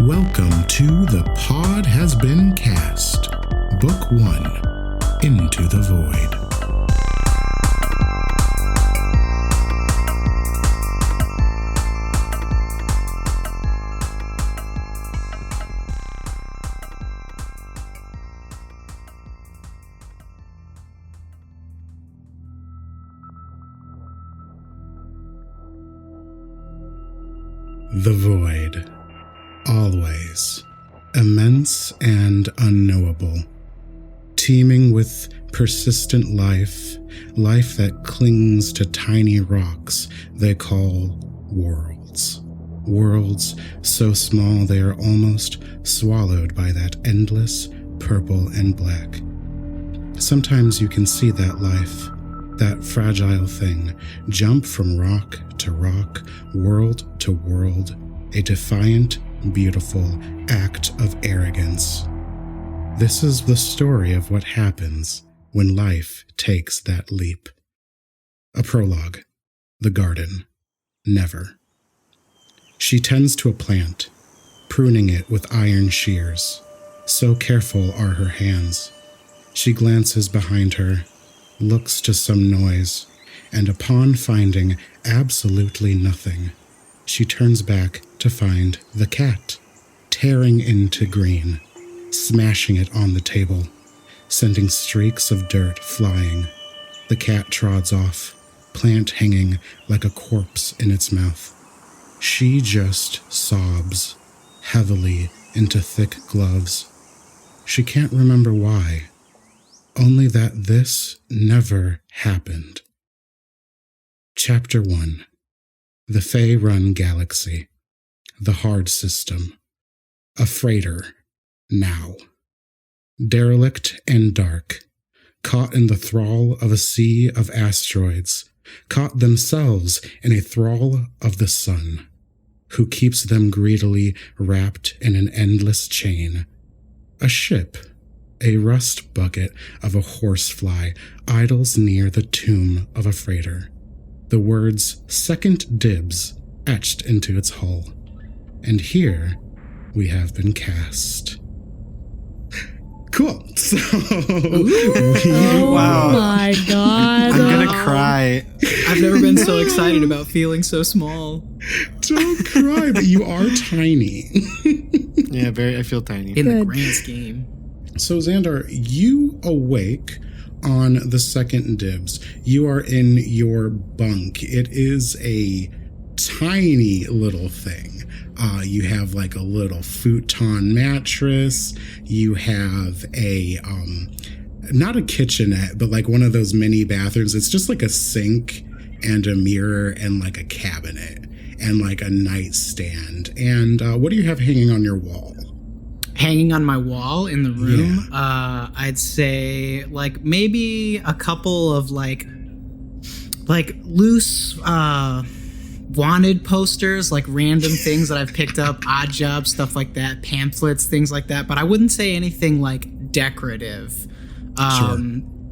Welcome to The Pod Has Been Cast, Book 1, Into the Void. The Void. Always. Immense and unknowable. Teeming with persistent life that clings to tiny rocks they call worlds. Worlds so small they are almost swallowed by that endless purple and black. Sometimes you can see that life, that fragile thing, jump from rock to rock, world to world, a defiant, beautiful act of arrogance. This is the story of what happens when life takes that leap. A prologue. The garden. Never. She tends to a plant, pruning it with iron shears. So careful are her hands. She glances behind her, looks to some noise, and upon finding absolutely nothing, she turns back to find the cat, tearing into green, smashing it on the table, sending streaks of dirt flying. The cat trods off, plant hanging like a corpse in its mouth. She just sobs, heavily into thick gloves. She can't remember why, only that this never happened. Chapter 1. The Fae-run galaxy. The H.A.R.T system. A freighter. Now. Derelict and dark. Caught in the thrall of a sea of asteroids. Caught themselves in a thrall of the sun, who keeps them greedily wrapped in an endless chain. A ship, a rust bucket of a horsefly, idles near the tomb of a freighter. The words "Second Dibs" etched into its hull. And here we have been cast. Cool. So wow. My God. I'm gonna cry. I've never been so excited about feeling so small. Don't cry, but you are tiny. Yeah, I feel tiny. In the grand scheme. So Xandar, you awake on the second dibs. You are in your bunk. It is a tiny little thing. You have like a little futon mattress. You have a, not a kitchenette, but like one of those mini bathrooms. It's just like a sink and a mirror and like a cabinet and like a nightstand. And what do you have hanging on your wall? Hanging on my wall in the room, Yeah. I'd say like maybe a couple of like loose wanted posters, like random things that I've picked up, odd jobs, stuff like that, pamphlets, things like that. But I wouldn't say anything like decorative. Sure.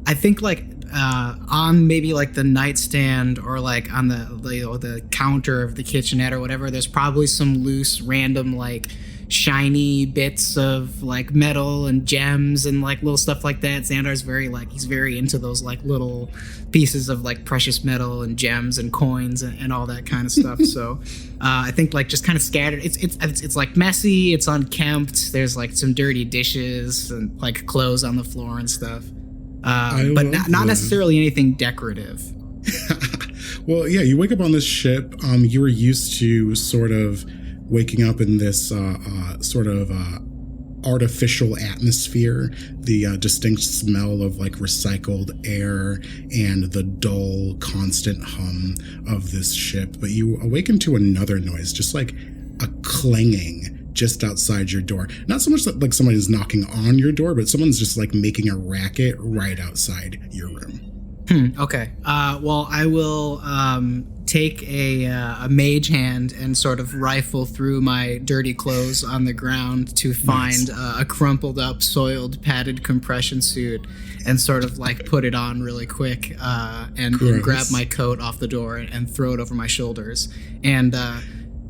I think like on maybe like the nightstand or like on the counter of the kitchenette or whatever, there's probably some loose random like shiny bits of like metal and gems and like little stuff like that. Xandar's he's very into those like little pieces of like precious metal and gems and coins and all that kind of stuff. So I think like just kind of scattered. It's like messy. It's unkempt. There's like some dirty dishes and like clothes on the floor and stuff. But not necessarily anything decorative. Well, yeah, you wake up on this ship. You were used to sort of waking up in this artificial atmosphere, the distinct smell of like recycled air and the dull, constant hum of this ship. But you awaken to another noise, just like a clanging just outside your door. Not so much that like someone is knocking on your door, but someone's just like making a racket right outside your room. Okay. Well, I will take a mage hand and sort of rifle through my dirty clothes on the ground to find a crumpled up, soiled, padded compression suit and sort of like put it on really quick and grab my coat off the door and throw it over my shoulders. And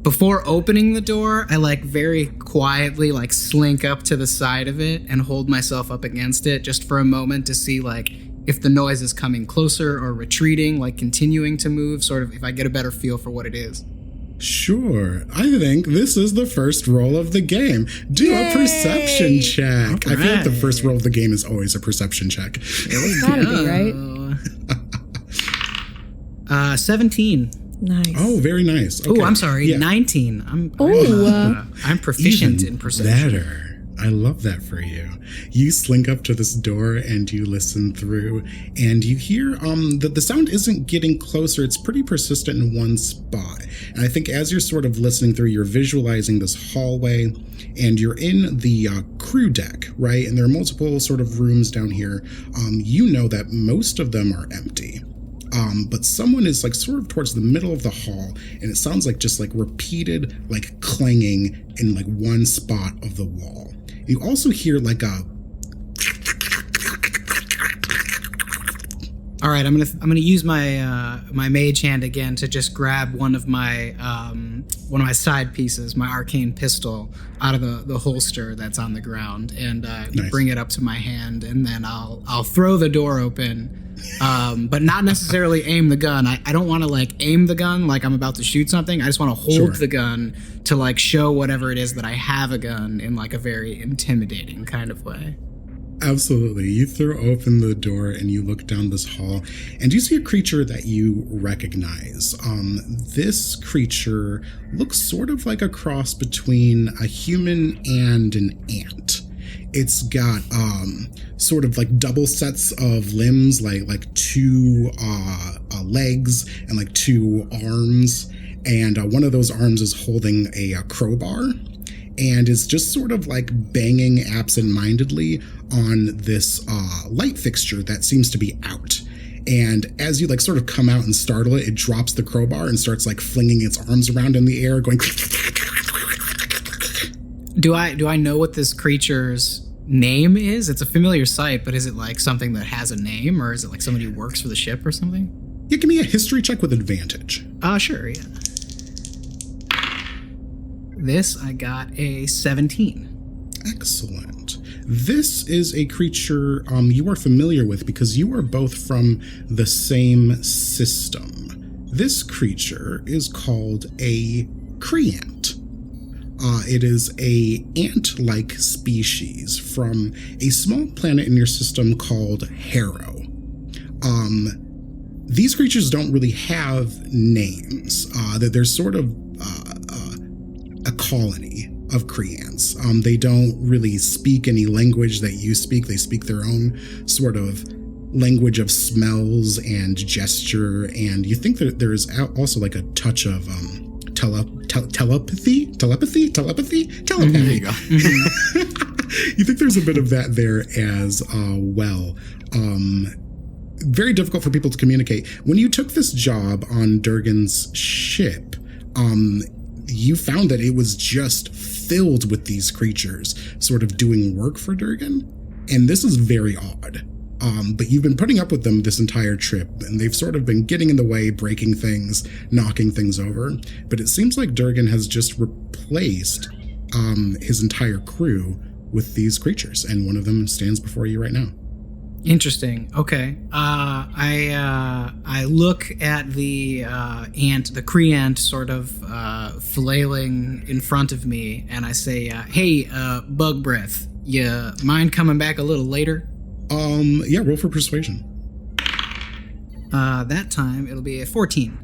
Before opening the door, I like very quietly like slink up to the side of it and hold myself up against it just for a moment to see like if the noise is coming closer or retreating, like continuing to move, sort of if I get a better feel for what it is. Sure. I think this is the first roll of the game. Do a perception check. All I feel like the right. first roll of the game is always a perception check. It's gotta be, right? 17. Nice. Oh, very nice. Okay. Oh, I'm sorry, Yeah. 19. I'm proficient Even in perception. better. I love that for you. You slink up to this door and you listen through, and you hear that the sound isn't getting closer. It's pretty persistent in one spot. And I think as you're sort of listening through, you're visualizing this hallway, and you're in the crew deck, right? And there are multiple sort of rooms down here. You know that most of them are empty. But someone is like sort of towards the middle of the hall, and it sounds like just like repeated like clanging in like one spot of the wall. You also hear like a. All right, I'm gonna use my my mage hand again to just grab one of my side pieces, my arcane pistol, out of the holster that's on the ground, and Nice. bring it up to my hand, and then I'll throw the door open. But not necessarily aim the gun. I don't want to like aim the gun like I'm about to shoot something. I just want to hold Sure. the gun to like show whatever it is that I have a gun in like a very intimidating kind of way. Absolutely. You throw open the door and you look down this hall, and you see a creature that you recognize. This creature looks sort of like a cross between a human and an ant. It's got sort of like double sets of limbs, like two legs and like two arms, and one of those arms is holding a crowbar, and is just sort of like banging absent-mindedly on this light fixture that seems to be out. And as you like sort of come out and startle it, it drops the crowbar and starts like flinging its arms around in the air, going. Do I know what this creature's name is? It's a familiar sight, but is it like something that has a name, or is it like somebody who works for the ship or something? Yeah, give me a history check with advantage. Sure, yeah. This, I got a 17. Excellent. This is a creature you are familiar with because you are both from the same system. This creature is called a Creant. It is a ant-like species from a small planet in your system called H.A.R.T. These creatures don't really have names. They're sort of a colony of Creants. They don't really speak any language that you speak. They speak their own sort of language of smells and gesture, and you think that there's also like a touch of telepathy. There you go. You think there's a bit of that there as well. Very difficult for people to communicate. When you took this job on Durgan's ship, you found that it was just filled with these creatures sort of doing work for Durgan, and this is very odd. But you've been putting up with them this entire trip, and they've sort of been getting in the way, breaking things, knocking things over. But it seems like Durgan has just replaced his entire crew with these creatures, and one of them stands before you right now. Interesting. Okay. I look at the ant, the Creant, sort of flailing in front of me, and I say, "Hey, Bug Breath, you mind coming back a little later?" Yeah, roll for persuasion. That time it'll be a 14.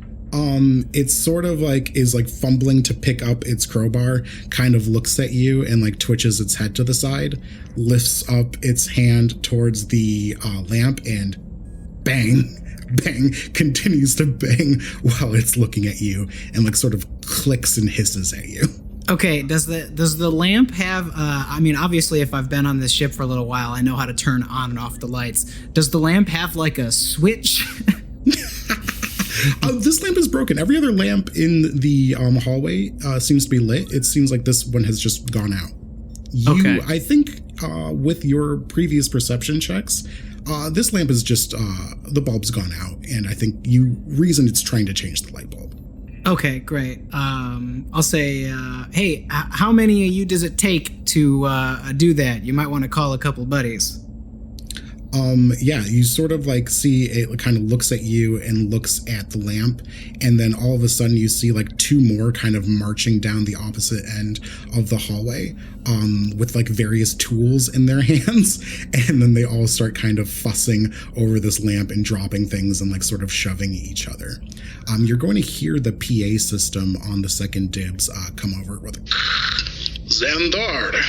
It's sort of like is like fumbling to pick up its crowbar, kind of looks at you and like twitches its head to the side, lifts up its hand towards the lamp, and bang, bang, continues to bang while it's looking at you, and like sort of clicks and hisses at you. Okay, does the lamp have I mean, obviously if I've been on this ship for a little while, I know how to turn on and off the lights. Does the lamp have like a switch? This lamp is broken. Every other lamp in the hallway seems to be lit. It seems like this one has just gone out. Okay. I think with your previous perception checks, this lamp is just, the bulb's gone out, and I think you reason it's trying to change the light bulb. Okay, great. I'll say, hey, how many of you does it take to do that? You might want to call a couple buddies. Yeah, you sort of like see it kind of looks at you and looks at the lamp, and then all of a sudden you see like two more kind of marching down the opposite end of the hallway, with like various tools in their hands, and then they all start kind of fussing over this lamp and dropping things and like sort of shoving each other. You're going to hear the PA system on the second dibs come over with Xandar,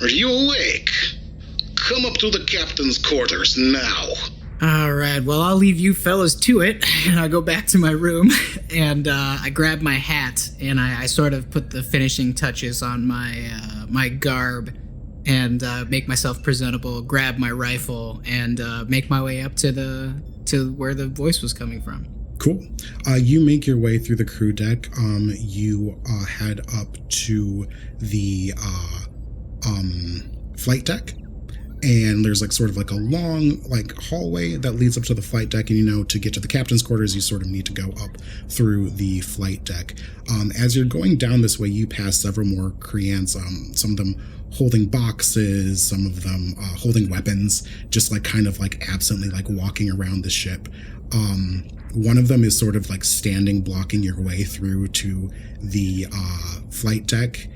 are you awake? Come up to the captain's quarters now. All right, well, I'll leave you fellas to it, and I go back to my room, and I grab my hat, and I sort of put the finishing touches on my garb, and make myself presentable, grab my rifle, and make my way up to where the voice was coming from. Cool. You make your way through the crew deck. You head up to the flight deck. And there's like sort of like a long like hallway that leads up to the flight deck. And, you know, to get to the captain's quarters, you sort of need to go up through the flight deck. As you're going down this way, you pass several more Kreans, some of them holding boxes, some of them holding weapons, just like kind of like absently like walking around the ship. One of them is sort of like standing, blocking your way through to the flight deck.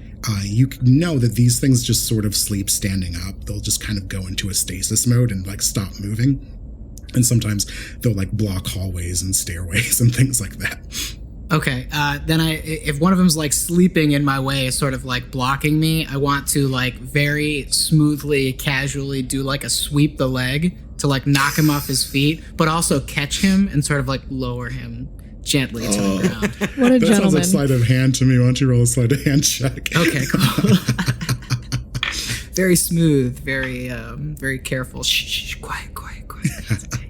You know that these things just sort of sleep standing up. They'll just kind of go into a stasis mode and like stop moving. And sometimes they'll like block hallways and stairways and things like that. Okay, then if one of them's like sleeping in my way, sort of like blocking me, I want to like very smoothly, casually do like a sweep the leg to like knock him off his feet, but also catch him and sort of like lower him gently to the ground. What a that gentleman. sounds like sleight of hand to me. Why don't you roll a sleight of hand check? Okay, cool. Very smooth, very careful. Shh, quiet.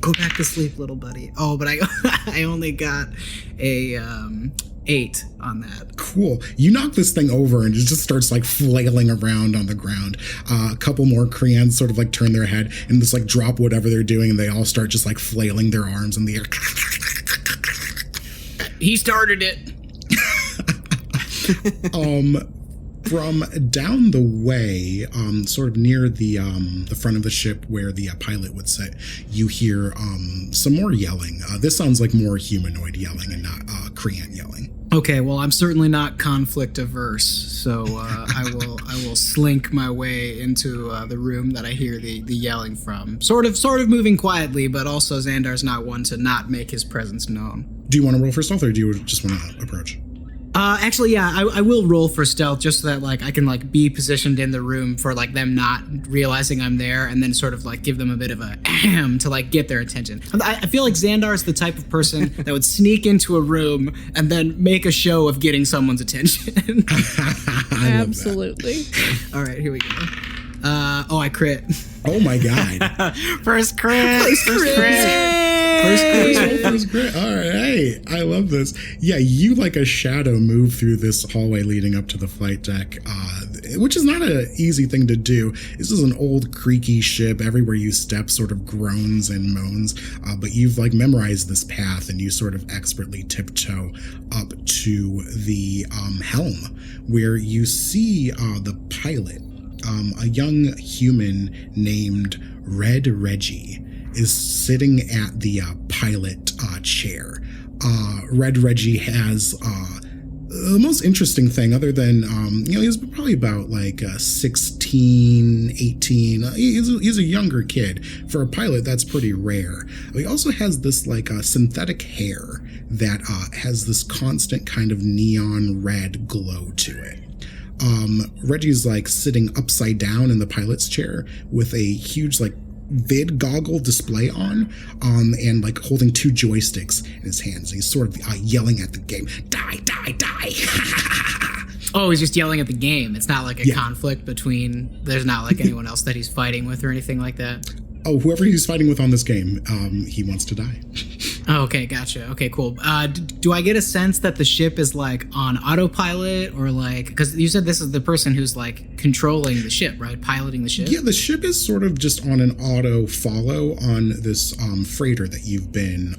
Go back to sleep, little buddy. Oh, but I only got a 8 on that. Cool. You knock this thing over and it just starts like flailing around on the ground. A couple more Kreans sort of like turn their head and just like drop whatever they're doing, and they all start just like flailing their arms in the air. He started it. From down the way, sort of near the front of the ship where the pilot would sit, you hear some more yelling. This sounds like more humanoid yelling and not Krean yelling. Okay, well, I'm certainly not conflict averse, so I will slink my way into the room that I hear the yelling from. Sort of moving quietly, but also Xandar's not one to not make his presence known. Do you want to roll for stealth, or do you just want to approach? Actually, yeah, I will roll for stealth just so that like I can like be positioned in the room for like them not realizing I'm there, and then sort of like give them a bit of a ahem to like get their attention. I feel like Xandar is the type of person that would sneak into a room and then make a show of getting someone's attention. Absolutely. All right, here we go. I crit. Oh my god. First crit. First crit. All right. I love this. Yeah, you like a shadow move through this hallway leading up to the flight deck, which is not an easy thing to do. This is an old creaky ship. Everywhere you step sort of groans and moans, but you've like memorized this path, and you sort of expertly tiptoe up to the helm, where you see the pilot. A young human named Red Reggie is sitting at the pilot chair. Red Reggie has the most interesting thing, other than, he's probably about like 16, 18. He's a younger kid. For a pilot, that's pretty rare. He also has this like synthetic hair that has this constant kind of neon red glow to it. Reggie's like sitting upside down in the pilot's chair with a huge like vid goggle display on, and like holding 2 joysticks in his hands. He's sort of yelling at the game, die. Oh, he's just yelling at the game. It's not like a conflict between, there's not like anyone else that he's fighting with or anything like that. Oh, whoever he's fighting with on this game, he wants to die. Oh, okay, gotcha. Okay, cool. Do I get a sense that the ship is like on autopilot, or like, because you said this is the person who's like controlling the ship, right? Piloting the ship? Yeah, the ship is sort of just on an auto follow on this freighter that you've been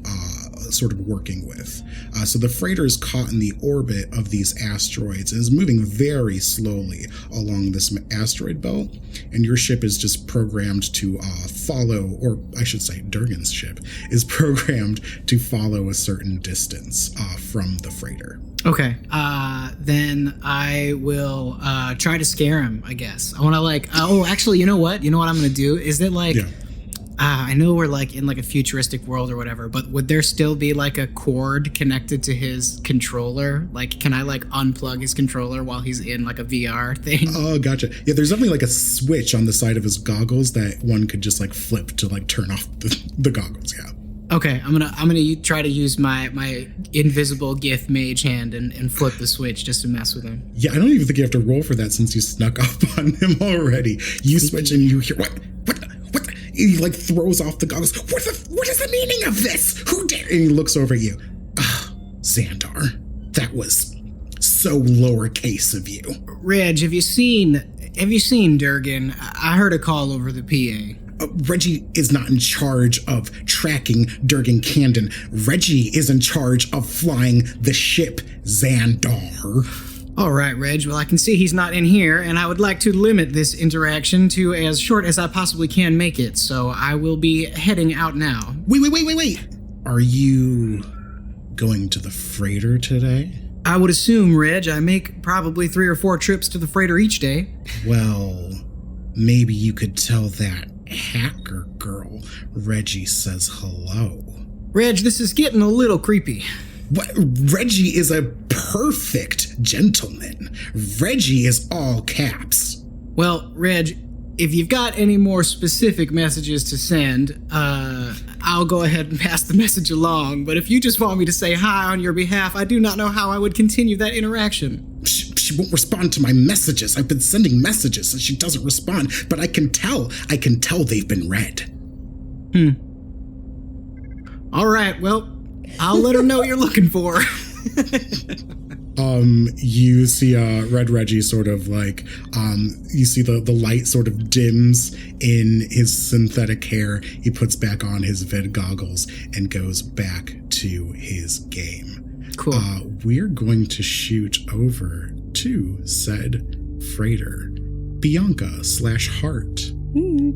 sort of working with. So the freighter is caught in the orbit of these asteroids and is moving very slowly along this asteroid belt. And your ship is just programmed to follow, or I should say Durgan's ship is programmed to follow a certain distance from the freighter. Okay, then I will try to scare him, I guess. I want to actually, you know what? You know what I'm going to do? Is that I know we're like in like a futuristic world or whatever, but would there still be like a cord connected to his controller? Like, can I like unplug his controller while he's in like a VR thing? Oh, gotcha. Yeah, there's definitely like a switch on the side of his goggles that one could just like flip to like turn off the goggles, yeah. Okay, I'm gonna try to use my invisible Gith mage hand and flip the switch just to mess with him. Yeah, I don't even think you have to roll for that since you snuck up on him already. You switch and you hear what? He like throws off the goggles. What is the meaning of this? Who dare? And he looks over at you. Xandar, that was so lowercase of you. Reg, have you seen Durgan? I heard a call over the PA. Reggie is not in charge of tracking Durgan Candon. Reggie is in charge of flying the ship Xandar. All right, Reg. Well, I can see he's not in here, and I would like to limit this interaction to as short as I possibly can make it, so I will be heading out now. Wait. Are you going to the freighter today? I would assume, Reg, I make probably 3 or 4 trips to the freighter each day. Well, maybe you could tell that hacker girl Reggie says hello. Reg, this is getting a little creepy. What? Reggie is a perfect gentleman. Reggie is all caps. Well, Reg, if you've got any more specific messages to send, I'll go ahead and pass the message along. But if you just want me to say hi on your behalf, I do not know how I would continue that interaction. She won't respond to my messages. I've been sending messages and she doesn't respond, but I can tell they've been read. All right, well, I'll let her know what you're looking for. You see Red Reggie sort of like, you see the light sort of dims in his synthetic hair. He puts back on his vid goggles and goes back to his game. Cool. We're going to shoot over to said freighter, Bianca/H.A.R.T.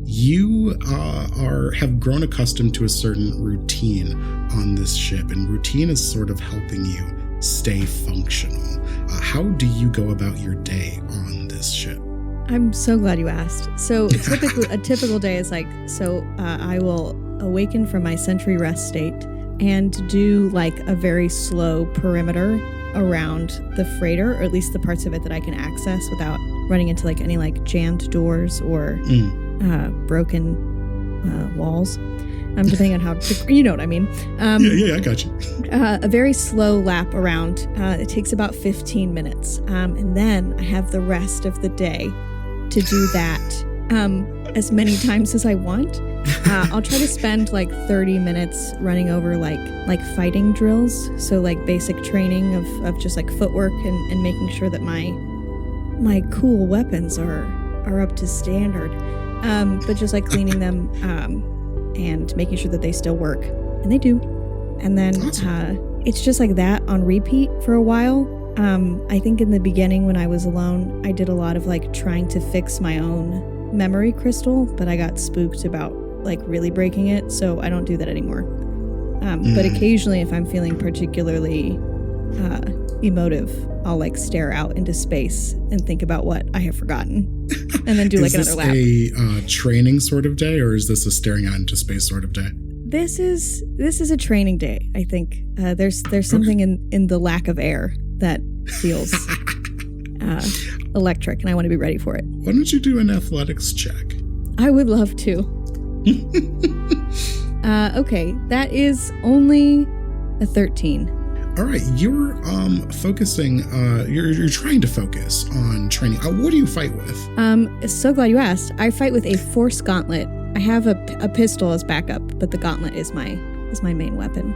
You have grown accustomed to a certain routine on this ship, and routine is sort of helping you stay functional. How do you go about your day on this ship? I'm so glad you asked. So typically, a typical day is like, I will awaken from my sentry rest state and do like a very slow perimeter around the freighter, or at least the parts of it that I can access without running into like any like jammed doors or broken walls. Depending on how, you know what I mean. Yeah, I got you. A very slow lap around. It takes about 15 minutes. And then I have the rest of the day to do that as many times as I want. I'll try to spend like 30 minutes running over like fighting drills. So like basic training of just like footwork and making sure that my cool weapons are up to standard. But just like cleaning them and making sure that they still work. And they do. And then it's just like that on repeat for a while. I think in the beginning when I was alone, I did a lot of like trying to fix my own memory crystal, but I got spooked about like really breaking it, so I don't do that anymore. But occasionally if I'm feeling particularly emotive, I'll like stare out into space and think about what I have forgotten and then do like another lap. Is this a training sort of day, or is this a staring out into space sort of day? This is a training day, I think. There's something in the lack of air that feels electric, and I want to be ready for it. Why don't you do an athletics check? I would love to. Okay, that is only a 13. All right, you're focusing. You're trying to focus on training. What do you fight with? So glad you asked. I fight with a force gauntlet. I have a pistol as backup, but the gauntlet is my main weapon.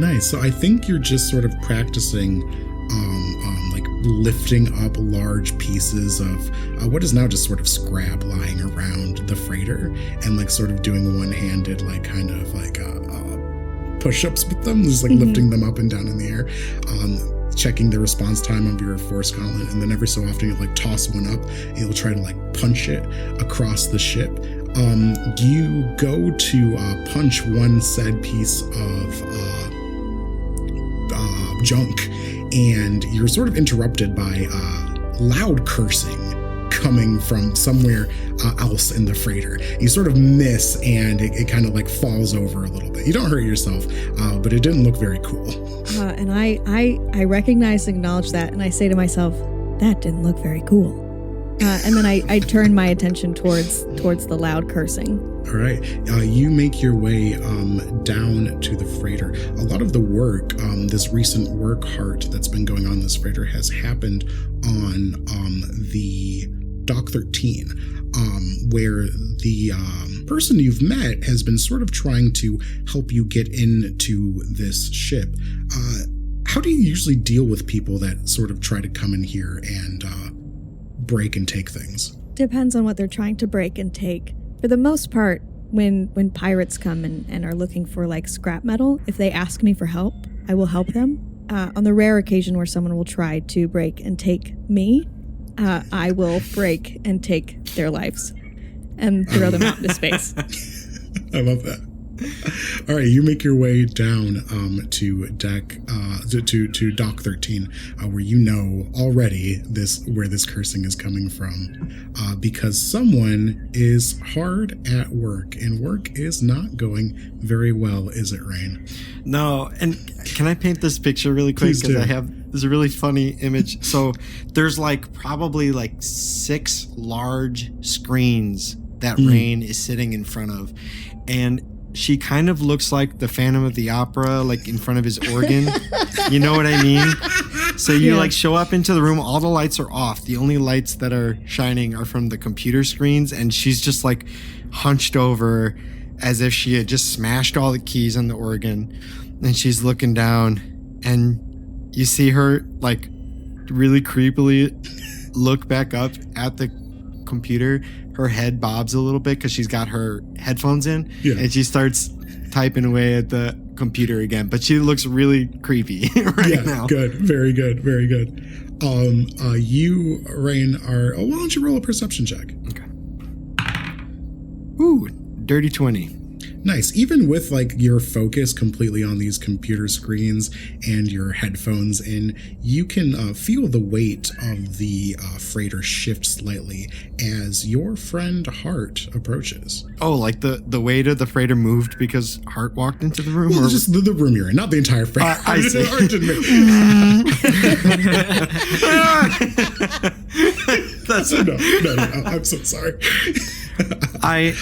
Nice. So I think you're just sort of practicing, like lifting up large pieces of what is now just sort of scrap lying around the freighter, and like sort of doing one-handed, like kind of like push-ups with them, just like lifting them up and down in the air, checking the response time of your force gauntlet, and then every so often you'll like toss one up and you'll try to like punch it across the ship. You go to punch one said piece of junk, and you're sort of interrupted by loud cursing coming from somewhere else in the freighter. You sort of miss, and it kind of like falls over a little bit. You don't hurt yourself, but it didn't look very cool. And I recognize and acknowledge that, and I say to myself, that didn't look very cool. And then I turn my attention towards the loud cursing. All right. You make your way down to the freighter. A lot of the work, this recent work H.A.R.T that's been going on this freighter has happened on the Dock 13, where the person you've met has been sort of trying to help you get into this ship. How do you usually deal with people that sort of try to come in here and break and take things? Depends on what they're trying to break and take. For the most part, when pirates come and are looking for like scrap metal, if they ask me for help, I will help them. On the rare occasion where someone will try to break and take me, I will break and take their lives and throw them out into space. I love that. All right, you make your way down to deck to Dock 13, where you know already where this cursing is coming from, because someone is hard at work, and work is not going very well, is it, Raine? No, and can I paint this picture really quick? Because I have this really funny image. So there's like probably like 6 large screens that Raine is sitting in front of, and she kind of looks like the Phantom of the Opera, like in front of his organ. You know what I mean? So you like show up into the room, all the lights are off. The only lights that are shining are from the computer screens, and she's just like hunched over as if she had just smashed all the keys on the organ. And she's looking down, and you see her like really creepily look back up at the computer. Her head bobs a little bit because she's got her headphones in, and she starts typing away at the computer again. But she looks really creepy now. Good. Very good. Very good. You, Raine, are... Oh, why don't you roll a perception check? Okay. Ooh, dirty 20. Nice. Even with like your focus completely on these computer screens and your headphones in, you can feel the weight of the freighter shift slightly as your friend H.A.R.T approaches. Oh, like the weight of the freighter moved because H.A.R.T walked into the room? Well, just the room you're in, not the entire freighter. I see. No, I'm so sorry. I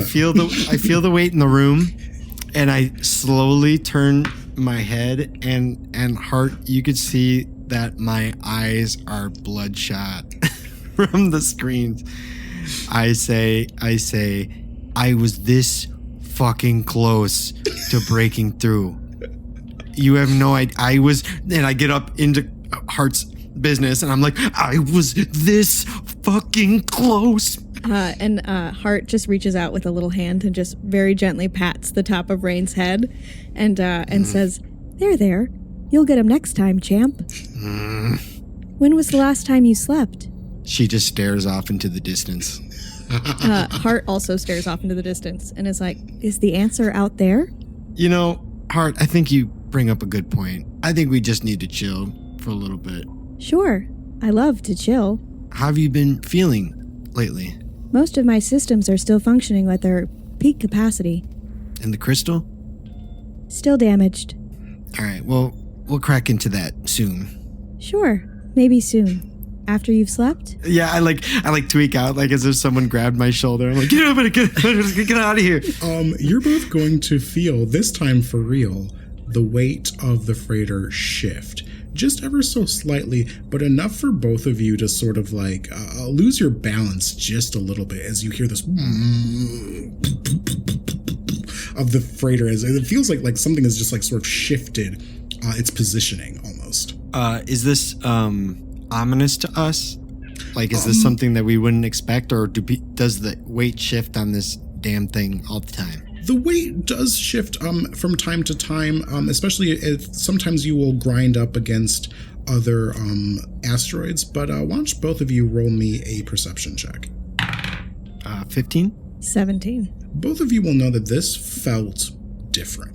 feel the weight in the room, and I slowly turn my head, and H.A.R.T, you could see that my eyes are bloodshot from the screens. I say, I was this fucking close to breaking through. You have no idea. And I get up into H.A.R.T's business, and I'm like, I was this fucking close. And H.A.R.T just reaches out with a little hand and just very gently pats the top of Raine's head and says, There. You'll get him next time, champ. When was the last time you slept? She just stares off into the distance. H.A.R.T also stares off into the distance and is like, is the answer out there? You know, H.A.R.T, I think you bring up a good point. I think we just need to chill for a little bit. Sure. I love to chill. How have you been feeling lately? Most of my systems are still functioning at their peak capacity. And the crystal? Still damaged. All right, well, we'll crack into that soon. Sure. Maybe soon. After you've slept? Yeah, I tweak out like as if someone grabbed my shoulder. I'm like, get out of here. You're both going to feel, this time for real, the weight of the freighter shift. Just ever so slightly, but enough for both of you to sort of like lose your balance just a little bit as you hear this of the freighter. As it feels like something has just like sort of shifted its positioning almost. Is this ominous to us? Like, is this something that we wouldn't expect, or does the weight shift on this damn thing all the time? The weight does shift from time to time, especially if sometimes you will grind up against other asteroids, but why don't both of you roll me a perception check? 15? 17. Both of you will know that this felt different.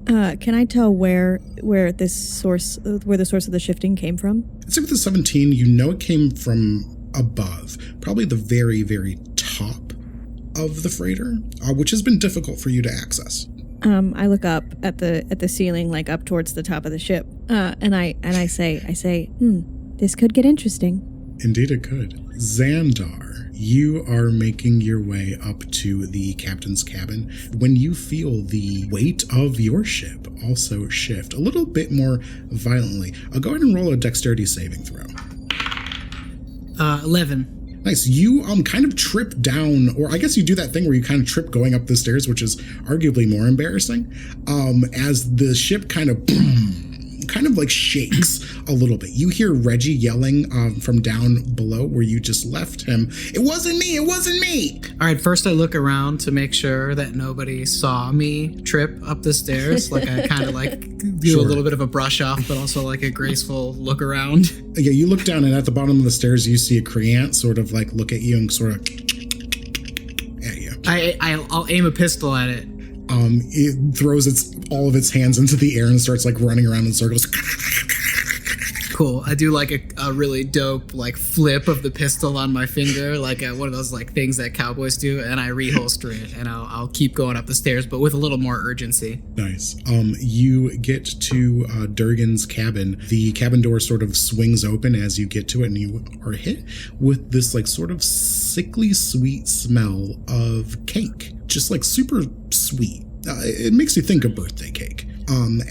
Can I tell where the source of the shifting came from? It's like with the 17, you know it came from above, probably the very, very top of the freighter, which has been difficult for you to access. I look up at the ceiling, like up towards the top of the ship, and I say, this could get interesting. Indeed it could. Xandar, you are making your way up to the captain's cabin when you feel the weight of your ship also shift a little bit more violently. I'll go ahead and roll a dexterity saving throw. 11. Nice. You kind of trip down, or I guess you do that thing where you kind of trip going up the stairs, which is arguably more embarrassing, as the ship kind of like shakes a little bit. You hear Reggie yelling from down below where you just left him. It wasn't me. It wasn't me. All right, first I look around to make sure that nobody saw me trip up the stairs. Like I kind of like do a little bit of a brush off, but also like a graceful look around. Yeah, you look down and at the bottom of the stairs, you see a Creant sort of like look at you and sort of at you. I'll aim a pistol at it. It throws all of its hands into the air and starts like running around in circles. Cool. I do like a really dope like flip of the pistol on my finger, like one of those like things that cowboys do, and I reholster it, and I'll keep going up the stairs, but with a little more urgency. Nice. You get to Durgan's cabin. The cabin door sort of swings open as you get to it, and you are hit with this like sort of sickly sweet smell of cake. Just like super sweet. It makes you think of birthday cake.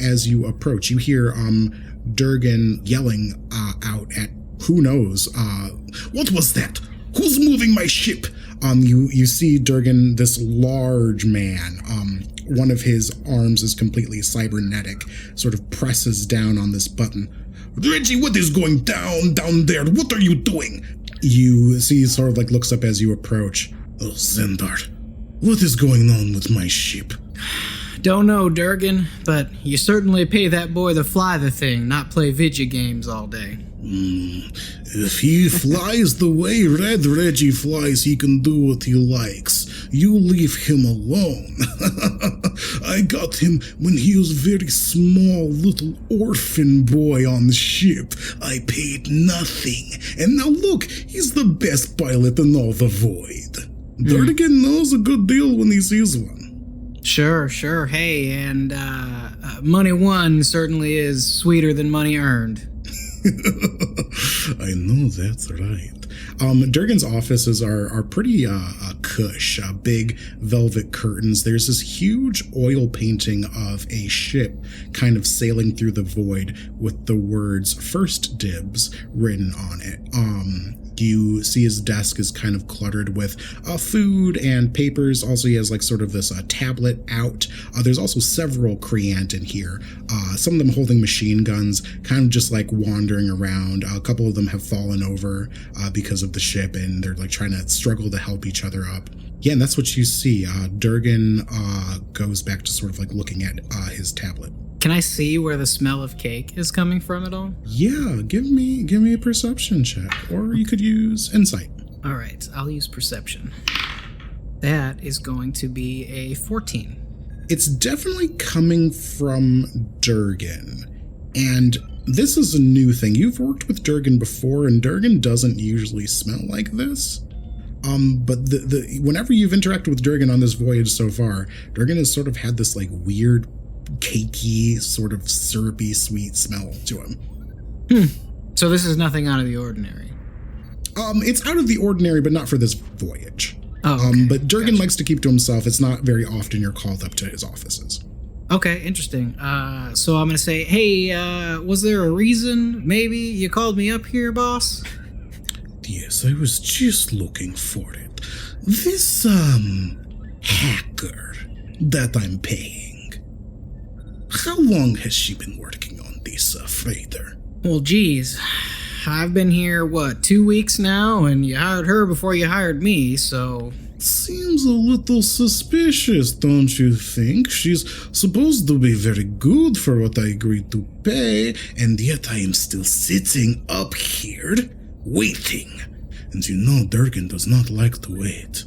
As you approach, you hear Durgan yelling out at who knows. What was that? Who's moving my ship? You see Durgan, this large man. One of his arms is completely cybernetic, sort of presses down on this button. Reggie, what is going down there? What are you doing? You see he sort of like looks up as you approach. Oh, Xandar, what is going on with my ship? Don't know, Durgan, but you certainly pay that boy to fly the thing, not play video games all day. If he flies the way Red Reggie flies, he can do what he likes. You leave him alone. I got him when he was a very small little orphan boy on the ship. I paid nothing. And now look, he's the best pilot in all the void. Durgan knows a good deal when he sees one. Sure. Hey, and money won certainly is sweeter than money earned. I know that's right. Durgan's offices are pretty cush, big velvet curtains. There's this huge oil painting of a ship kind of sailing through the void with the words "First Dibs" written on it. You see his desk is kind of cluttered with food and papers. Also, he has like sort of this tablet out. There's also several Creant in here. Some of them holding machine guns, kind of just like wandering around. A couple of them have fallen over because of the ship, and they're like trying to struggle to help each other up. Yeah, and that's what you see. Durgan goes back to sort of like looking at his tablet. Can I see where the smell of cake is coming from at all? Yeah, give me a perception check, or you could use insight. All right, I'll use perception. That is going to be a 14. It's definitely coming from Durgan, and this is a new thing. You've worked with Durgan before, and Durgan doesn't usually smell like this. But the whenever you've interacted with Durgan on this voyage so far, Durgan has sort of had this like weird, cakey, sort of syrupy, sweet smell to him. So this is nothing out of the ordinary. It's out of the ordinary, but not for this voyage. Oh, okay. But Durgan likes to keep to himself. It's not very often you're called up to his offices. Okay, interesting. So I'm gonna say, hey, was there a reason maybe you called me up here, boss? Yes, I was just looking for it. This, hacker that I'm paying. How long has she been working on this freighter? Well, geez, I've been here, 2 weeks now, and you hired her before you hired me, so... Seems a little suspicious, don't you think? She's supposed to be very good for what I agreed to pay, and yet I am still sitting up here, waiting. And you know Durgan does not like to wait.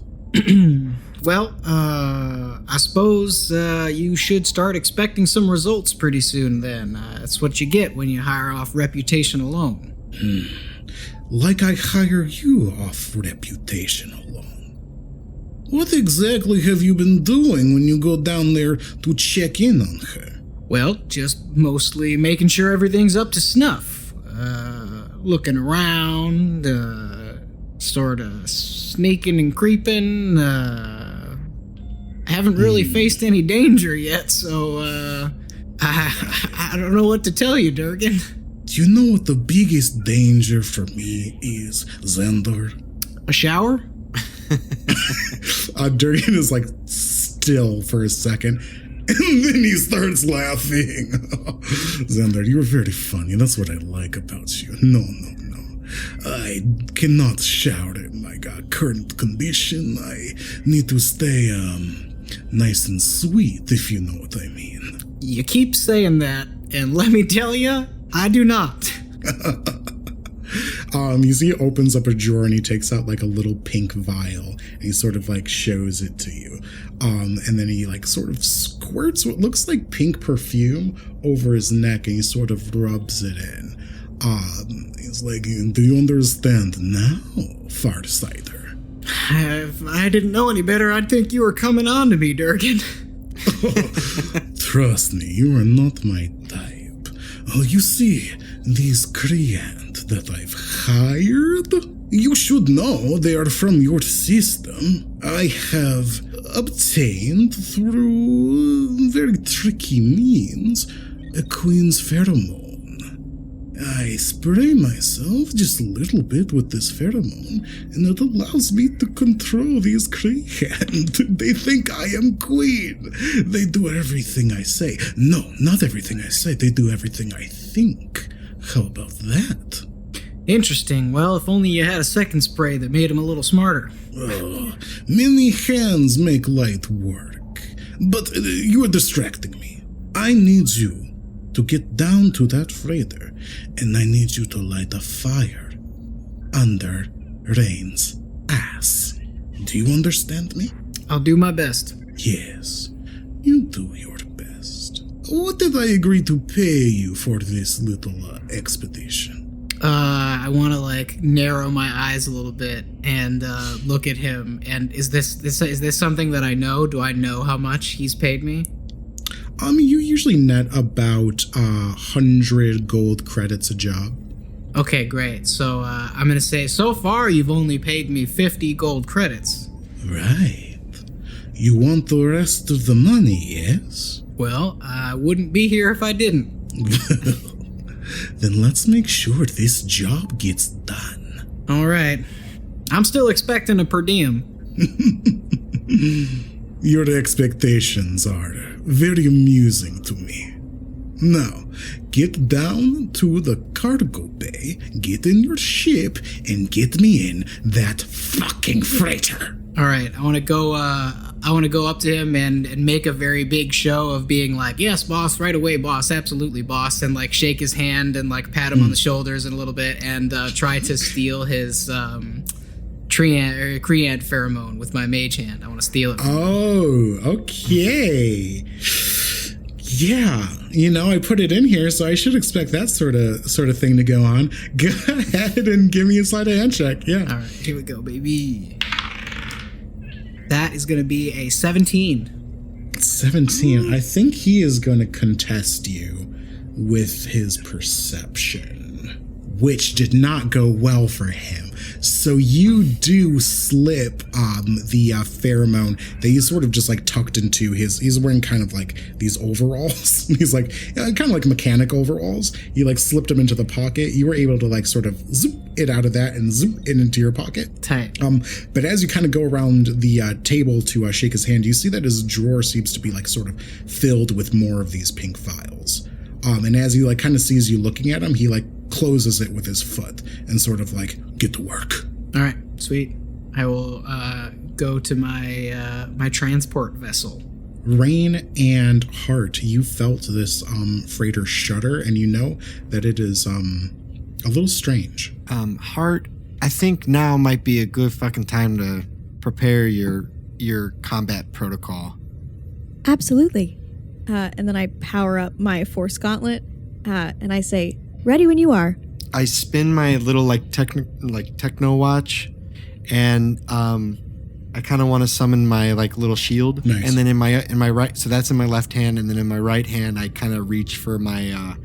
Well, I suppose you should start expecting some results pretty soon then. That's what you get when you hire off reputation alone. Like I hire you off reputation alone. What exactly have you been doing when you go down there to check in on her? Well, just mostly making sure everything's up to snuff. Looking around, sort of sneaking and creeping. Haven't really faced any danger yet, so I don't know what to tell you, Durgan. Do you know what the biggest danger for me is, Xandar? A shower? Durgan is like still for a second, and then he starts laughing. Xandar, you were very funny. That's what I like about you. No. I cannot shower in my current condition. I need to stay nice and sweet, if you know what I mean. You keep saying that, and let me tell you, I do not. You see, he opens up a drawer and he takes out like a little pink vial and he sort of like shows it to you. And then he like sort of squirts what looks like pink perfume over his neck and he sort of rubs it in. He's like, do you understand now, Farsighter? If I didn't know any better, I'd think you were coming on to me, Durgan. Trust me, you are not my type. Oh, you see, these Kriyant that I've hired, you should know they are from your system. I have obtained through very tricky means a queen's pheromone. I spray myself just a little bit with this pheromone, and it allows me to control these Kriyant. They think I am queen. They do everything I say. No, not everything I say. They do everything I think. How about that? Interesting. Well, if only you had a second spray that made him a little smarter. Oh, many hands make light work. But you are distracting me. I need you to get down to that freighter, and I need you to light a fire under Raine's ass. Do you understand me? I'll do my best. Yes, you do your best. What did I agree to pay you for this little expedition? I want to like narrow my eyes a little bit and look at him. And is this something that I know? Do I know how much he's paid me? You usually net about 100 gold credits a job. Okay, great. So I'm gonna say so far you've only paid me 50 gold credits. Right. You want the rest of the money, yes? Well, I wouldn't be here if I didn't. Then let's make sure this job gets done. All right. I'm still expecting a per diem. Your expectations are very amusing to me. Now, get down to the cargo bay, get in your ship, and get me in that fucking freighter. All right, I want to go up to him and make a very big show of being like, yes, boss, right away, boss, absolutely, boss, and like shake his hand and like pat him on the shoulders and a little bit and try to steal his Kriyant pheromone with my mage hand. I want to steal it. Oh, okay. Yeah, I put it in here, so I should expect that sort of thing to go on. Go ahead and give me a sleight of hand check. Yeah. All right, here we go, baby. That is going to be a 17. 17. I think he is going to contest you with his perception, which did not go well for him. So you do slip the pheromone that he's sort of just like tucked into he's wearing kind of like these overalls. He's like kind of like mechanic overalls. You like slipped them into the pocket. You were able to like sort of zoop it out of that and zoop it into your pocket. Tight. But as you kind of go around the table to shake his hand, you see that his drawer seems to be like sort of filled with more of these pink vials. And as he like kind of sees you looking at him, he like closes it with his foot and sort of like, get to work. All right, sweet. I will go to my transport vessel. Raine and H.A.R.T, you felt this freighter shudder, and you know that it is a little strange. H.A.R.T, I think now might be a good fucking time to prepare your combat protocol. Absolutely. And then I power up my Force Gauntlet, and I say, ready when you are. I spin my little techno watch, and I kind of want to summon my little shield. Nice. And then in my right, so that's in my left hand, and then in my right hand I kind of reach for my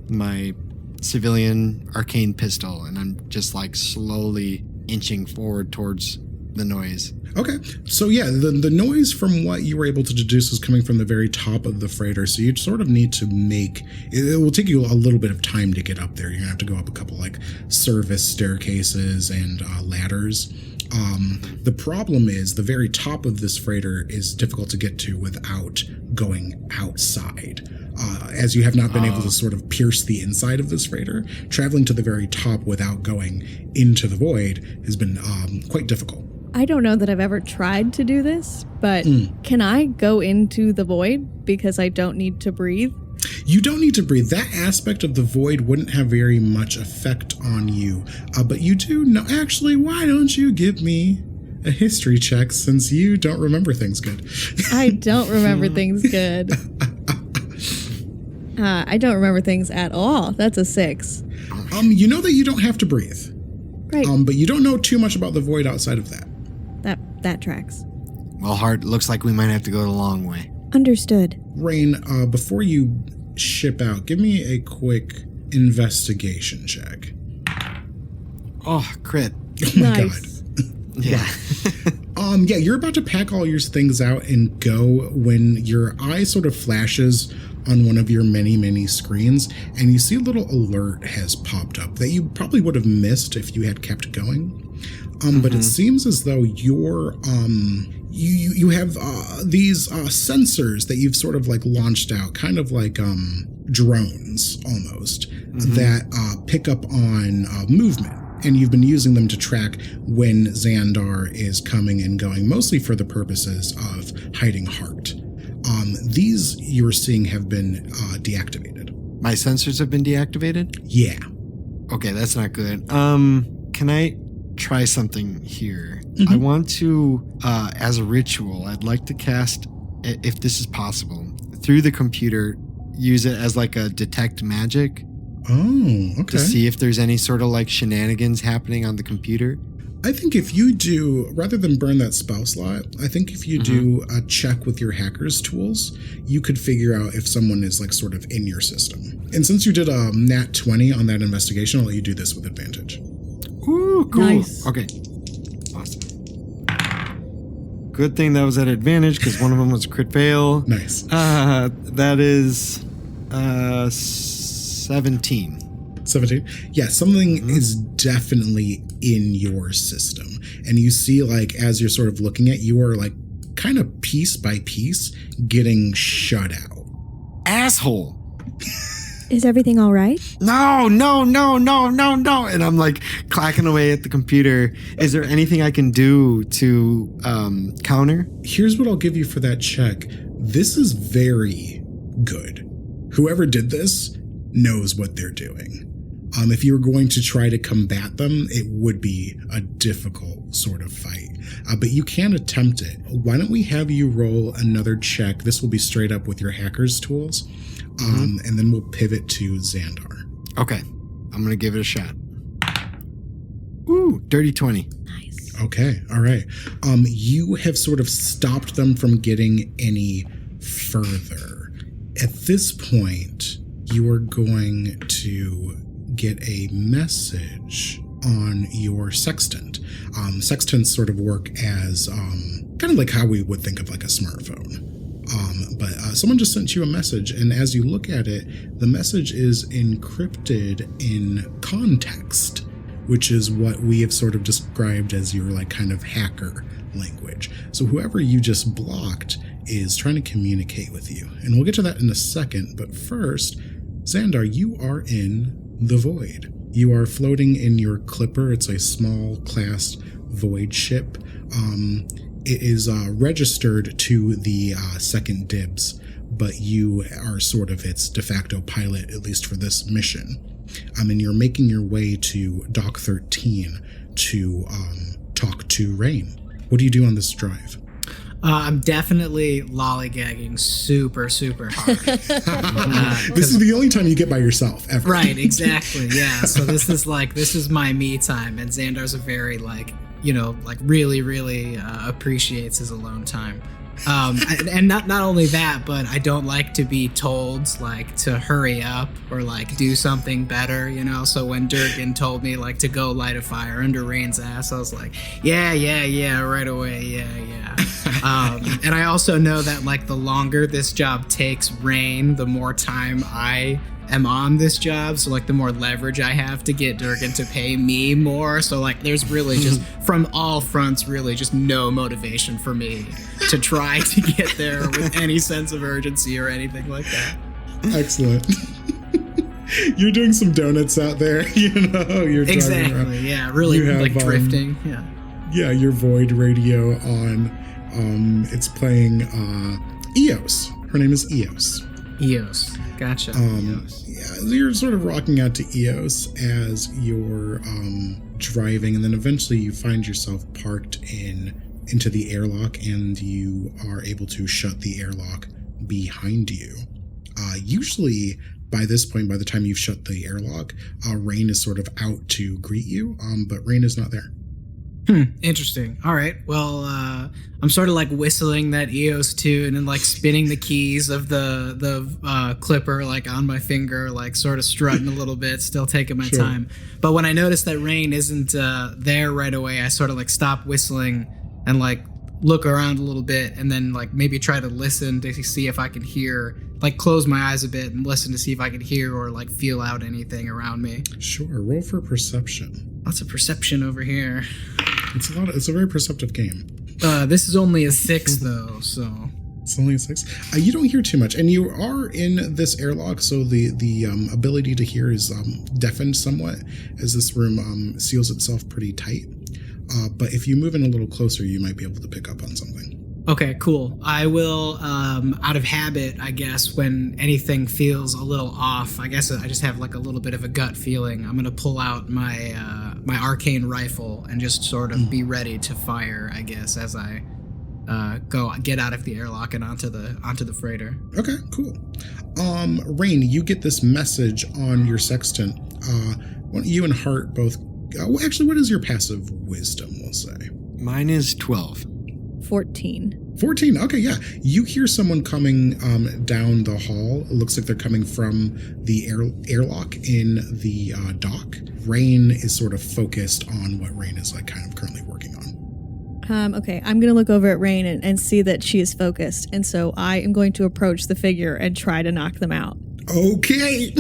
my civilian arcane pistol, and I'm just slowly inching forward towards the noise. Okay, so yeah, the noise from what you were able to deduce is coming from the very top of the freighter, so you sort of need to it will take you a little bit of time to get up there. You're gonna have to go up a couple service staircases and ladders. The problem is the very top of this freighter is difficult to get to without going outside. As you have not been able to sort of pierce the inside of this freighter, traveling to the very top without going into the void has been quite difficult. I don't know that I've ever tried to do this, but can I go into the void because I don't need to breathe? You don't need to breathe. That aspect of the void wouldn't have very much effect on you, but you do know. Actually, why don't you give me a history check since you don't remember things good? I don't remember things good. I don't remember things at all. That's a 6. You know that you don't have to breathe. Right. But you don't know too much about the void outside of that. That tracks. Well, H.A.R.T, looks like we might have to go the long way. Understood. Raine, before you ship out, give me a quick investigation check. Oh, crit. Oh my Nice. God. Yeah. Yeah, you're about to pack all your things out and go when your eye sort of flashes on one of your many, many screens, and you see a little alert has popped up that you probably would have missed if you had kept going. But it seems as though you're you have these sensors that you've sort of launched out, kind of like drones almost, that pick up on movement. And you've been using them to track when Xandar is coming and going, mostly for the purposes of hiding H.A.R.T. These you're seeing have been deactivated. My sensors have been deactivated? Yeah. Okay, that's not good. Can I try something here? I want to, as a ritual, I'd like to cast, if this is possible, through the computer, use it as a detect magic. Oh, okay. To see if there's any sort of shenanigans happening on the computer. I think if you do, rather than burn that spell slot, I think if you do a check with your hacker's tools, you could figure out if someone is sort of in your system. And since you did a nat 20 on that investigation, I'll let you do this with advantage. Ooh, cool. Nice. Okay. Awesome. Good thing that was at advantage because one of them was a crit fail. Nice. That is 17. 17? Yeah, something is definitely in your system. And you see, as you're sort of looking at, you are kind of piece by piece getting shut out. Asshole. Is everything all right? No. And I'm clacking away at the computer. Is there anything I can do to counter? Here's what I'll give you for that check. This is very good. Whoever did this knows what they're doing. If you were going to try to combat them, it would be a difficult sort of fight. But you can attempt it. Why don't we have you roll another check? This will be straight up with your hacker's tools. And then we'll pivot to Xandar. Okay. I'm going to give it a shot. Ooh, dirty 20. Nice. Okay. All right. You have sort of stopped them from getting any further. At this point, you are going to get a message on your sextant. Sextants sort of work as kind of like how we would think of a smartphone. But someone just sent you a message, and as you look at it, the message is encrypted in context, which is what we have sort of described as your kind of hacker language. So whoever you just blocked is trying to communicate with you. And we'll get to that in a second, but first, Xandar, you are in the Void. You are floating in your Clipper. It's a small class Void ship. It is registered to the second dibs, but you are sort of its de facto pilot, at least for this mission. And you're making your way to Dock 13 to talk to Raine. What do you do on this drive? I'm definitely lollygagging super, super hard. This is the only time you get by yourself ever. Right, exactly. Yeah. So this is my me time, and Xandar's a very really, really appreciates his alone time. And not only that, but I don't like to be told to hurry up or do something better, So when Durgan told me to go light a fire under Raine's ass, I was like, yeah, right away, yeah. And I also know that the longer this job takes Raine, the more time I am on this job, so the more leverage I have to get Durgan to pay me more. So there's really just from all fronts really just no motivation for me to try to get there with any sense of urgency or anything like that. Excellent. You're doing some donuts out there, you're exactly around. Yeah, really drifting. Yeah, your Void radio on. It's playing Eos. Her name is Eos. Eos. Gotcha. Yeah, you're sort of rocking out to Eos as you're driving, and then eventually you find yourself parked into the airlock, and you are able to shut the airlock behind you. Usually by this point, by the time you've shut the airlock, Raine is sort of out to greet you, but Raine is not there. Interesting. All right. Well, I'm sort of whistling that Eos tune and spinning the keys of the clipper on my finger, sort of strutting a little bit, still taking my time. But when I notice that Raine isn't there right away, I sort of stop whistling and look around a little bit, and then maybe try to listen to see if I can hear, close my eyes a bit and listen to see if I can hear or feel out anything around me. Sure. Roll for perception. Lots of perception over here. It's a very perceptive game. This is only a 6 though, so it's only a 6. You don't hear too much, and you are in this airlock, so the ability to hear is deafened somewhat, as this room seals itself pretty tight. But if you move in a little closer, you might be able to pick up on something. Okay, cool. I will, out of habit, I guess, when anything feels a little off, I guess I just have a little bit of a gut feeling. I'm going to pull out my my arcane rifle and just sort of be ready to fire, I guess, as I get out of the airlock and onto the freighter. Okay, cool. Raine, you get this message on your sextant. You and H.A.R.T both... actually, what is your passive wisdom, we'll say? Mine is 12. 14. 14, okay, yeah. You hear someone coming down the hall. It looks like they're coming from the airlock in the dock. Raine is sort of focused on what Raine is kind of currently working on. Okay, I'm going to look over at Raine and see that she is focused. And so I am going to approach the figure and try to knock them out. Okay.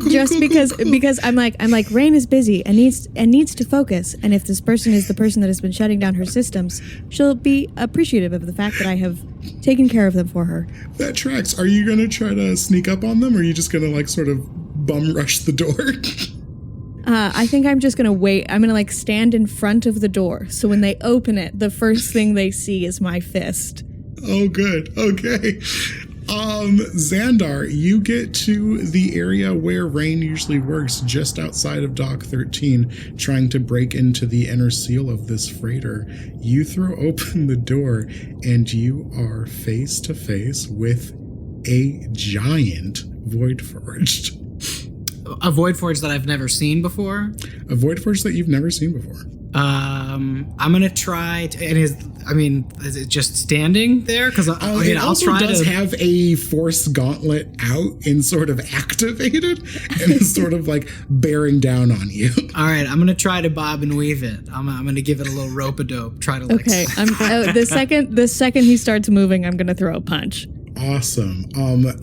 Just because I'm like Raine is busy and needs to focus, and if this person is the person that has been shutting down her systems, she'll be appreciative of the fact that I have taken care of them for her. That tracks. Are you gonna try to sneak up on them, or are you just gonna sort of bum rush the door? I think I'm just gonna wait. I'm gonna stand in front of the door, so when they open it, the first thing they see is my fist. Oh, good. Okay. Xandar, you get to the area where Raine usually works, just outside of Dock 13, trying to break into the inner seal of this freighter. You throw open the door, and you are face to face with a giant Voidforged. A Voidforged that I've never seen before? A Voidforged that you've never seen before. I'm gonna try to, and is it just standing there? Because I'll try to have a force gauntlet out and sort of activated, and is sort of bearing down on you. All right, I'm gonna try to bob and weave it. I'm gonna give it a little rope-a-dope. Try to Okay, the second he starts moving, I'm gonna throw a punch. Awesome.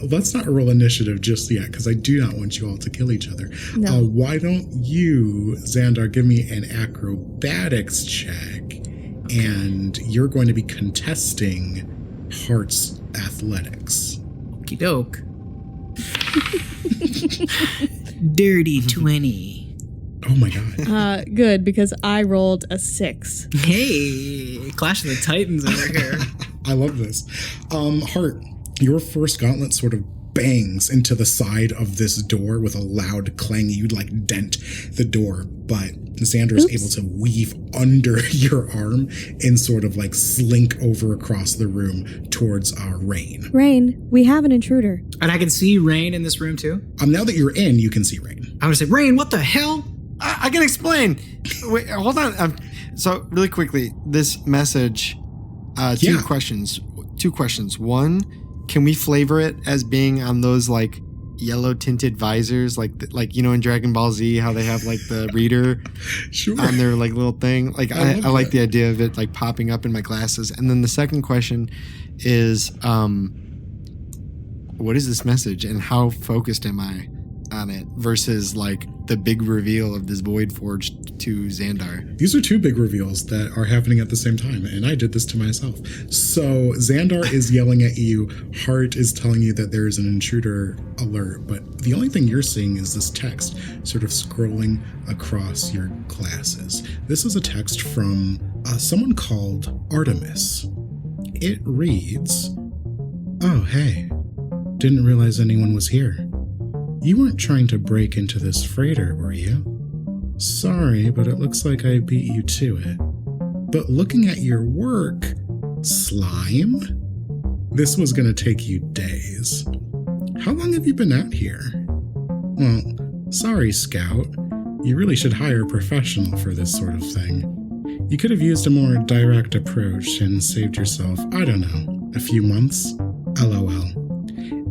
Let's not roll initiative just yet, because I do not want you all to kill each other. No. Why don't you, Xandar, give me an acrobatics check, and you're going to be contesting H.A.R.T's athletics. Okie doke. dirty 20. Oh my god. Good, because I rolled a 6. Hey, Clash of the Titans over here. I love this. H.A.R.T, your first gauntlet sort of bangs into the side of this door with a loud clang. You'd like dent the door, but Xandar is able to weave under your arm and sort of like slink over across the room towards Raine. Raine, we have an intruder. And I can see Raine in this room too? Now that you're in, you can see Raine. I would say, Raine, what the hell? I can explain. Wait, hold on. So really quickly, this message, two questions. One, can we flavor it as being on those like yellow tinted visors, like you know in Dragon Ball Z how they have like the reader on their like little thing? Like I like the idea of it like popping up in my glasses. And then the second question is, what is this message and how focused am I on it versus like the big reveal of this Void Forged to Xandar? These are two big reveals that are happening at the same time, and I did this to myself. So Xandar is yelling at you, H.A.R.T is telling you that there is an intruder alert, but the only thing you're seeing is this text sort of scrolling across your glasses. This is a text from someone called Artemis. It reads, "Oh, hey, didn't realize anyone was here. You weren't trying to break into this freighter, were you? Sorry, but it looks like I beat you to it. But looking at your work, slime? This was gonna take you days. How long have you been out here? Well, sorry, Scout. You really should hire a professional for this sort of thing. You could have used a more direct approach and saved yourself, I don't know, a few months? LOL.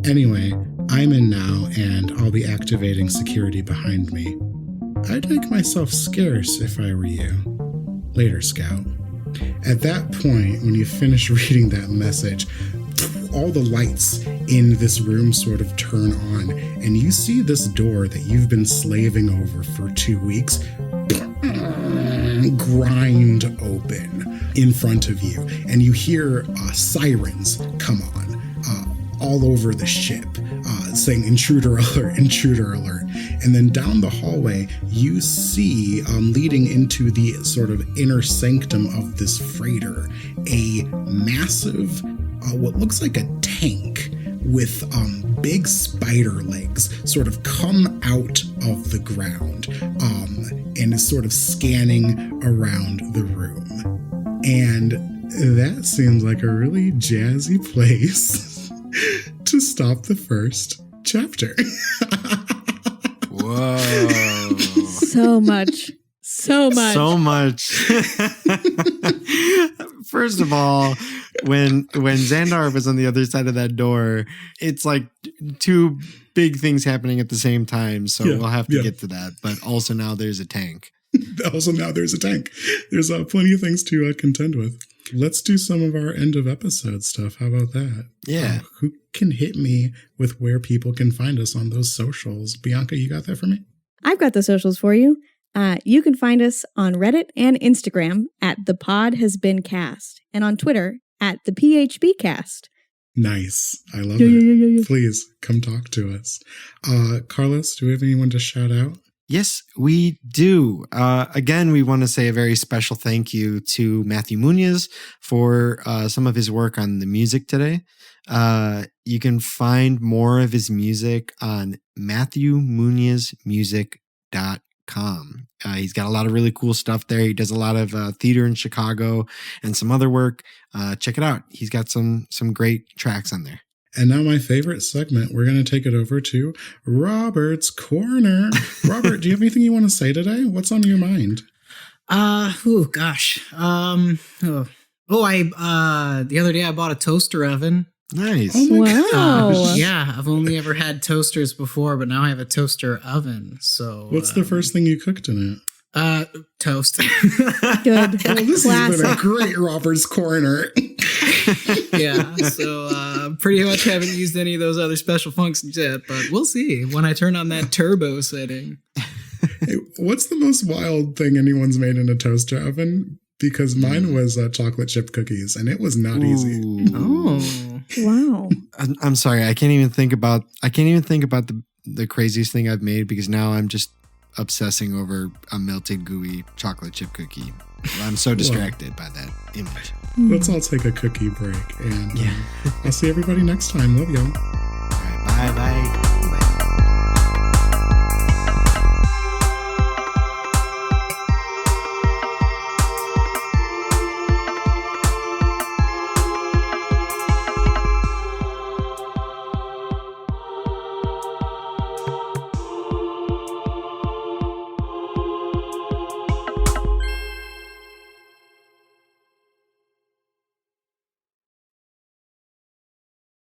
Anyway, I'm in now, and I'll be activating security behind me. I'd make myself scarce if I were you. Later, Scout." At that point, when you finish reading that message, all the lights in this room sort of turn on, and you see this door that you've been slaving over for 2 weeks grind open in front of you, and you hear sirens come on all over the ship, saying intruder alert, intruder alert. And then down the hallway, you see, leading into the sort of inner sanctum of this freighter, a massive, what looks like a tank with big spider legs sort of come out of the ground and is sort of scanning around the room. And that seems like a really jazzy place to stop the first chapter. Whoa. So much. First of all, when Xandar was on the other side of that door, it's like two big things happening at the same time. So we'll have to get to that. But also now there's a tank. There's plenty of things to contend with. Let's do some of our end of episode stuff. How about that? Yeah. Who can hit me with where people can find us on those socials? Bianca, you got that for me? I've got the socials for you. You can find us on Reddit and Instagram at thepodhasbeencast and on Twitter at thepHBcast. Nice. I love it. Please come talk to us. Carlos, do we have anyone to shout out? Yes, we do. Again, we want to say a very special thank you to Matthew Munoz for some of his work on the music today. You can find more of his music on MatthewMunozmusic.com. He's got a lot of really cool stuff there. He does a lot of theater in Chicago and some other work. Check it out. He's got some great tracks on there. And now my favorite segment, we're going to take it over to Robert's Corner. Robert, do you have anything you want to say today? What's on your mind? The other day I bought a toaster oven. Nice. Oh my Wow. I've only ever had toasters before, but now I have a toaster oven. So what's the first thing you cooked in it? Toast. Good. Well, this has been a Classic. great Robert's Corner. Yeah, so pretty much haven't used any of those other special functions yet, but we'll see when I turn on that turbo setting. Hey, what's the most wild thing anyone's made in a toaster oven? Because mine was chocolate chip cookies, and it was not easy. Oh, Wow. I'm sorry. I can't even think about the the craziest thing I've made because now I'm just obsessing over a melted gooey chocolate chip cookie. I'm so distracted by that image. Let's all take a cookie break, and I'll see everybody next time. Love y'all. All right, bye.